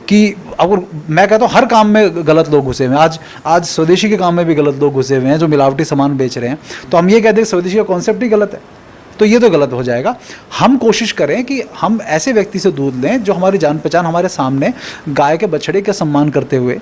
कि अगर मैं कहता हूँ हर काम में गलत लोग घुसे हुए हैं। आज स्वदेशी के काम में भी गलत लोग घुसे हुए हैं जो मिलावटी सामान बेच रहे हैं, तो हम ये कहते हैं स्वदेशी का कॉन्सेप्ट ही गलत है, तो ये तो गलत हो जाएगा। हम कोशिश करें कि हम ऐसे व्यक्ति से दूध लें जो हमारी जान पहचान, हमारे सामने गाय के बछड़े का सम्मान करते हुए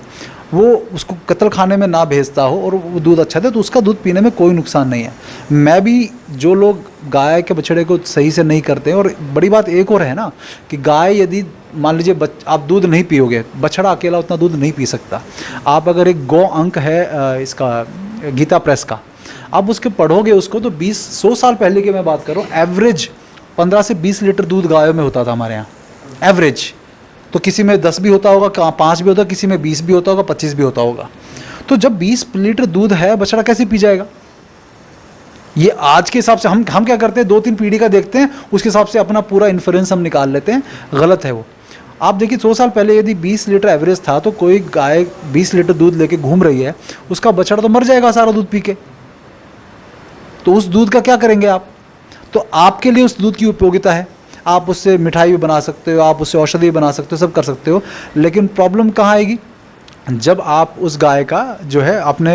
वो उसको कत्ल खाने में ना भेजता हो और वो दूध अच्छा दे, तो उसका दूध पीने में कोई नुकसान नहीं है। मैं भी, जो लोग गाय के बछड़े को सही से नहीं करते, और बड़ी बात एक और है ना कि गाय यदि मान लीजिए आप दूध नहीं पियोगे, बछड़ा अकेला उतना दूध नहीं पी सकता। आप अगर एक गौ अंक है इसका गीता प्रेस का, आप उसके पढ़ोगे उसको, तो 100 साल पहले की मैं बात कर रहा हूँ, एवरेज 15 से 20 लीटर दूध गायों में होता था हमारे यहाँ, एवरेज। तो किसी में 10 भी होता होगा, 5 भी होता, किसी में 20 भी होता होगा, 25 भी होता होगा। तो जब 20 लीटर दूध है, बछड़ा कैसे पी जाएगा? ये आज के हिसाब से हम क्या करते हैं, 2-3 पीढ़ी का देखते हैं, उसके हिसाब से अपना पूरा इन्फ्रेंस हम निकाल लेते हैं, गलत है वो। आप देखिए 100 साल पहले यदि 20 लीटर एवरेज था, तो कोई गाय 20 लीटर दूध लेके घूम रही है, उसका बछड़ा तो मर जाएगा सारा दूध पी के। तो उस दूध का क्या करेंगे आप? तो आपके लिए उस दूध की उपयोगिता है, आप उससे मिठाई भी बना सकते हो, आप उससे औषधि भी बना सकते हो, सब कर सकते हो। लेकिन प्रॉब्लम कहाँ आएगी? जब आप उस गाय का जो है अपने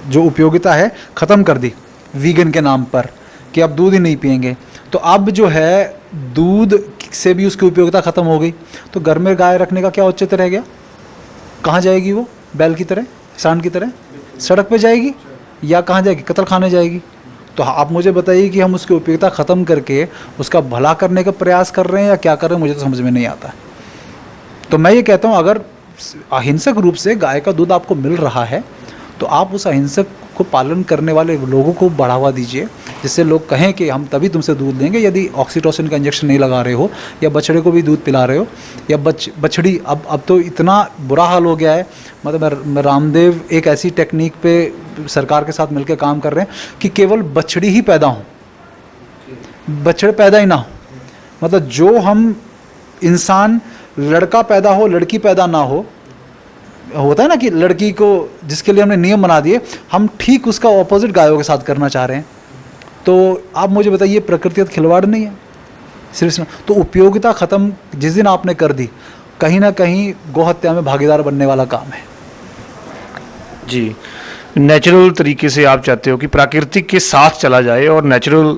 जो उपयोगिता है ख़त्म कर दी वीगन के नाम पर, कि अब दूध ही नहीं पिएंगे, तो अब जो है दूध से भी उसकी उपयोगिता ख़त्म हो गई। तो घर में गाय रखने का क्या औचित्य रह गया? कहाँ जाएगी वो? बैल की तरह, सांड की तरह सड़क पे जाएगी या कहाँ जाएगी? कत्ल खाने जाएगी। तो आप मुझे बताइए कि हम उसकी उपयोगिता ख़त्म करके उसका भला करने का प्रयास कर रहे हैं या क्या कर रहे हैं, मुझे तो समझ में नहीं आता। तो मैं ये कहता हूँ, अगर अहिंसक रूप से गाय का दूध आपको मिल रहा है तो आप उस अहिंसक को पालन करने वाले लोगों को बढ़ावा दीजिए, जिससे लोग कहें कि हम तभी तुमसे दूध लेंगे यदि ऑक्सीटोसिन का इंजेक्शन नहीं लगा रहे हो, या बछड़े को भी दूध पिला रहे हो, या बछड़ी। अब तो इतना बुरा हाल हो गया है, मतलब रामदेव एक ऐसी टेक्निक पे सरकार के साथ मिलकर काम कर रहे हैं कि केवल बछड़ी ही पैदा हो, बछड़े पैदा ही ना हो। मतलब जो हम इंसान लड़का पैदा हो लड़की पैदा ना हो, होता है ना कि लड़की को जिसके लिए हमने नियम बना दिए, हम ठीक उसका ऑपोजिट गायों के साथ करना चाह रहे हैं। तो आप मुझे बताइए, प्रकृति का खिलवाड़ नहीं है सिर्फ? तो उपयोगिता ख़त्म जिस दिन आपने कर दी, कहीं ना कहीं गोहत्या में भागीदार बनने वाला काम है। जी, नेचुरल तरीके से आप चाहते हो कि प्राकृतिक के साथ चला जाए और नेचुरल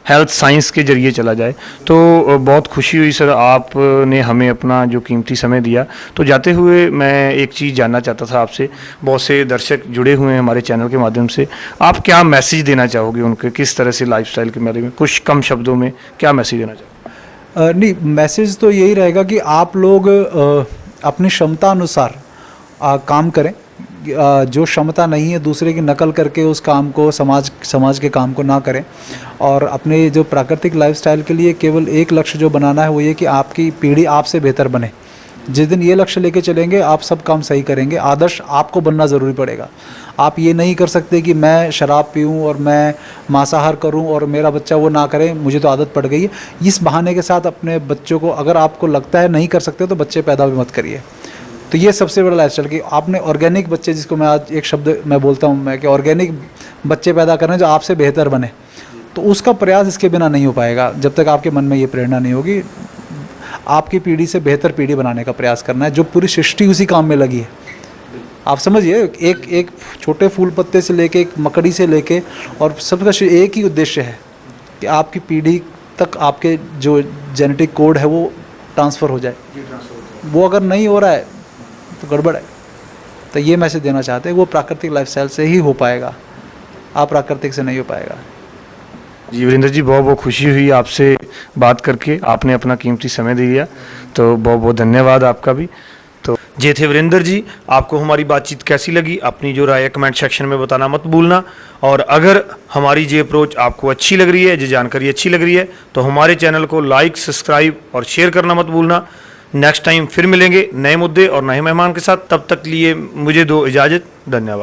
हेल्थ साइंस के जरिए चला जाए। तो बहुत खुशी हुई सर, आपने हमें अपना जो कीमती समय दिया। तो जाते हुए मैं एक चीज़ जानना चाहता था आपसे, बहुत से दर्शक जुड़े हुए हैं हमारे चैनल के माध्यम से, आप क्या मैसेज देना चाहोगे उनके, किस तरह से लाइफस्टाइल के बारे में कुछ कम शब्दों में क्या मैसेज देना चाहोगे? नहीं, मैसेज तो यही रहेगा कि आप लोग अपनी क्षमता अनुसार काम करें। जो क्षमता नहीं है दूसरे की नकल करके उस काम को, समाज के काम को ना करें। और अपने जो प्राकृतिक लाइफस्टाइल के लिए केवल एक लक्ष्य जो बनाना है वो ये कि आपकी पीढ़ी आपसे बेहतर बने। जिस दिन ये लक्ष्य लेके चलेंगे आप सब काम सही करेंगे। आदर्श आपको बनना ज़रूरी पड़ेगा। आप ये नहीं कर सकते कि मैं शराब पीऊँ और मैं मांसाहार करूँ और मेरा बच्चा वो ना करे, मुझे तो आदत पड़ गई है। इस बहाने के साथ अपने बच्चों को, अगर आपको लगता है नहीं कर सकते तो बच्चे पैदा भी मत करिए। तो ये सबसे बड़ा लाइफस्टाइल कि आपने ऑर्गेनिक बच्चे, जिसको मैं आज एक शब्द मैं बोलता हूँ मैं कि ऑर्गेनिक बच्चे पैदा करने जो आपसे बेहतर बने। तो उसका प्रयास इसके बिना नहीं हो पाएगा जब तक आपके मन में ये प्रेरणा नहीं होगी। आपकी पीढ़ी से बेहतर पीढ़ी बनाने का प्रयास करना है, जो पूरी सृष्टि उसी काम में लगी है। आप समझिए, एक छोटे फूल पत्ते से लेके, एक मकड़ी से लेके, और सबका एक ही उद्देश्य है कि आपकी पीढ़ी तक आपके जो जेनेटिक कोड है वो ट्रांसफ़र हो जाए। वो अगर नहीं हो रहा है तो गड़बड़ है। तो ये मैसेज देना चाहते हैं, वो प्राकृतिक लाइफस्टाइल से ही हो पाएगा, अप्राकृतिक से नहीं हो पाएगा। जी वीरेंद्र जी, बहुत बहुत खुशी हुई आपसे बात करके, आपने अपना कीमती समय दिया, तो बहुत बहुत धन्यवाद आपका भी। तो ये थे वीरेंद्र जी। आपको हमारी बातचीत कैसी लगी, अपनी जो राय कमेंट सेक्शन में बताना मत भूलना। और अगर हमारी ये अप्रोच आपको अच्छी लग रही है, ये जानकारी अच्छी लग रही है, तो हमारे चैनल को लाइक, सब्सक्राइब और शेयर करना मत भूलना। नेक्स्ट टाइम फिर मिलेंगे नए मुद्दे और नए मेहमान के साथ। तब तक लिए मुझे दो इजाज़त। धन्यवाद।